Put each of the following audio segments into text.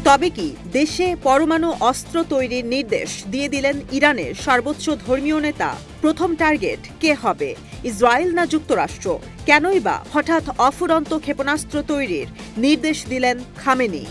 তবে কি দেশে পরমাণু অস্ত্র তৈরির নির্দেশ দিয়ে দিলেন ইরানের সর্বোচ্চ ধর্মীয় নেতা? প্রথম টার্গেট কে হবে, ইসরায়েল না যুক্তরাষ্ট্র? কেনই বা হঠাৎ অফুরন্ত ক্ষেপণাস্ত্র তৈরির নির্দেশ দিলেন খামেনি?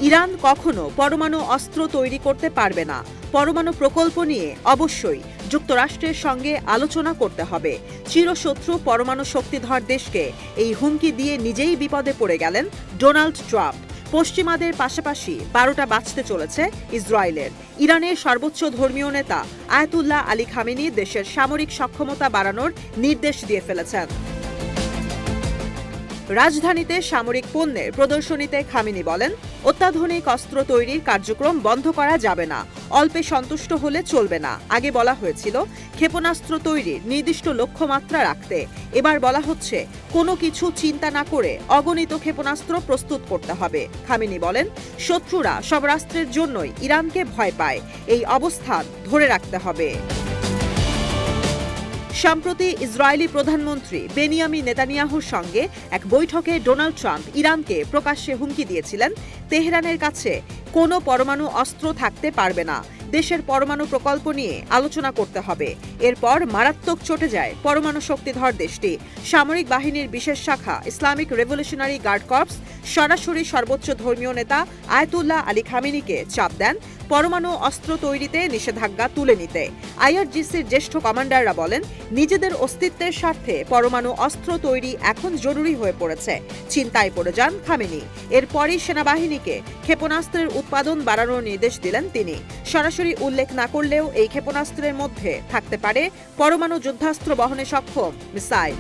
ইরান কখনো পরমাণু অস্ত্র তৈরি করতে পারবে না। পরমাণু প্রকল্প নিয়ে অবশ্যই যুক্তরাষ্ট্রের সঙ্গে আলোচনা করতে হবে। চিরশত্রু পরমাণু শক্তিধর দেশকে এই হুমকি দিয়ে নিজেই বিপদে পড়ে গেলেন ডোনাল্ড ট্রাম্প। পশ্চিমাদের পাশাপাশি ১২টা বাজতে চলেছে ইসরায়েলের। ইরানের সর্বোচ্চ ধর্মীয় নেতা আয়াতুল্লাহ আলী খামেনি দেশের সামরিক সক্ষমতা বাড়ানোর নির্দেশ দিয়ে ফেলেছেন। রাজধানীতে সামরিক পণ্যের প্রদর্শনীতে খামেনি বলেন, অত্যাধুনিক অস্ত্র তৈরির কার্যক্রম বন্ধ করা যাবে না, অল্পে সন্তুষ্ট হলে চলবে না। আগে বলা হয়েছিল ক্ষেপণাস্ত্র তৈরির নির্দিষ্ট লক্ষ্যমাত্রা রাখতে, এবার বলা হচ্ছে কোনো কিছু চিন্তা না করে অগণিত ক্ষেপণাস্ত্র প্রস্তুত করতে হবে। খামেনি বলেন, শত্রুরা সব রাষ্ট্রের জন্যই ইরানকে ভয় পায়, এই অবস্থান ধরে রাখতে হবে। সম্প্রতি ইসরায়েলি প্রধানমন্ত্রী বেনিয়ামিন নেতানিয়াহুর সঙ্গে এক বৈঠকে ডোনাল্ড ট্রাম্প ইরানকে প্রকাশ্যে হুমকি দিয়েছিলেন, তেহরানের কাছে কোনো পরমাণু অস্ত্র থাকতে পারবে না, দেশের পরমাণু প্রকল্প নিয়ে আলোচনা করতে হবে। এরপর মারাত্মক চটে যায় পরমাণু শক্তিধর দেশটি। সামরিক বাহিনীর বিশেষ শাখা ইসলামিক রেভলিউশনারি গার্ড কর্পস সরাসরি সর্বোচ্চ ধর্মীয় নেতা আয়াতুল্লাহ আলী খামেনিকে চাপ দেন পরমাণু অস্ত্র তৈরিতে নিষেধাজ্ঞা তুলে নিতে। আইআরজিসির জ্যেষ্ঠ কমান্ডাররা বলেন, নিজেদের অস্তিত্বের স্বার্থে পরমাণু অস্ত্র তৈরি এখন জরুরি হয়ে পড়েছে। চিন্তায় পড়ে যান খামেনি। এরপরই সেনাবাহিনীকে ক্ষেপণাস্ত্রের উৎপাদন বাড়ানোর নির্দেশ দিলেন তিনি। সরাসরি উল্লেখ না করলেও এই ক্ষেপণাস্ত্রের মধ্যে থাকতে পারে পরমাণু যুদ্ধাস্ত্র বহনে সক্ষম মিসাইল।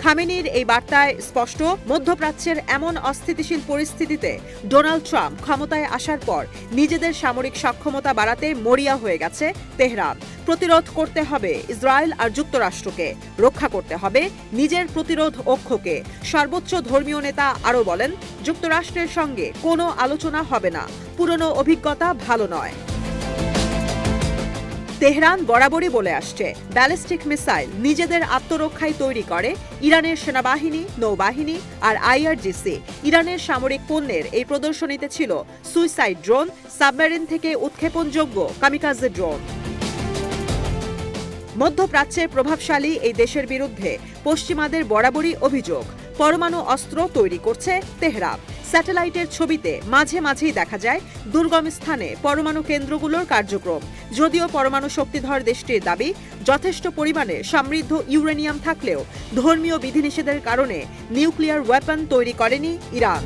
খামেনির এই বার্তায় স্পষ্ট, মধ্যপ্রাচ্যের এমন অস্থিতিশীল পরিস্থিতিতে ডোনাল্ড ট্রাম্প ক্ষমতায় আসার পর নিজেদের সামরিক সক্ষমতা বাড়াতে মরিয়া হয়ে গেছে তেহরান। প্রতিরোধ করতে হবে ইসরায়েল আর যুক্তরাষ্ট্রকে, রক্ষা করতে হবে নিজের প্রতিরোধ অক্ষকে। সর্বোচ্চ ধর্মীয় নেতা আরও বলেন, যুক্তরাষ্ট্রের সঙ্গে কোনো আলোচনা হবে না, পুরনো অভিজ্ঞতা ভালো নয়। তেহরান বরাবরই বলে আসছে, ব্যালিস্টিক মিসাইল নিজেদের আত্মরক্ষায় তৈরি করে ইরানের সেনাবাহিনী, নৌবাহিনী আর আইআরজিসি। ইরানের সামরিক পণ্যের এই প্রদর্শনীতে ছিল সুইসাইড ড্রোন, সাবমেরিন থেকে উৎক্ষেপণযোগ্য কামিকাজে ড্রোন। মধ্যপ্রাচ্যের প্রভাবশালী এই দেশের বিরুদ্ধে পশ্চিমাদের বরাবরই অভিযোগ, পরমাণু অস্ত্র তৈরি করছে তেহরান। স্যাটেলাইটের ছবিতে মাঝে মাঝেই দেখা যায় দুর্গম স্থানে পরমাণু কেন্দ্রগুলোর কার্যক্রম। যদিও পরমাণু শক্তিধর দেশটির দাবি, যথেষ্ট পরিমাণে সমৃদ্ধ ইউরেনিয়াম থাকলেও ধর্মীয় বিধিনিষেধের কারণে নিউক্লিয়ার ওয়েপন তৈরি করেনি ইরান।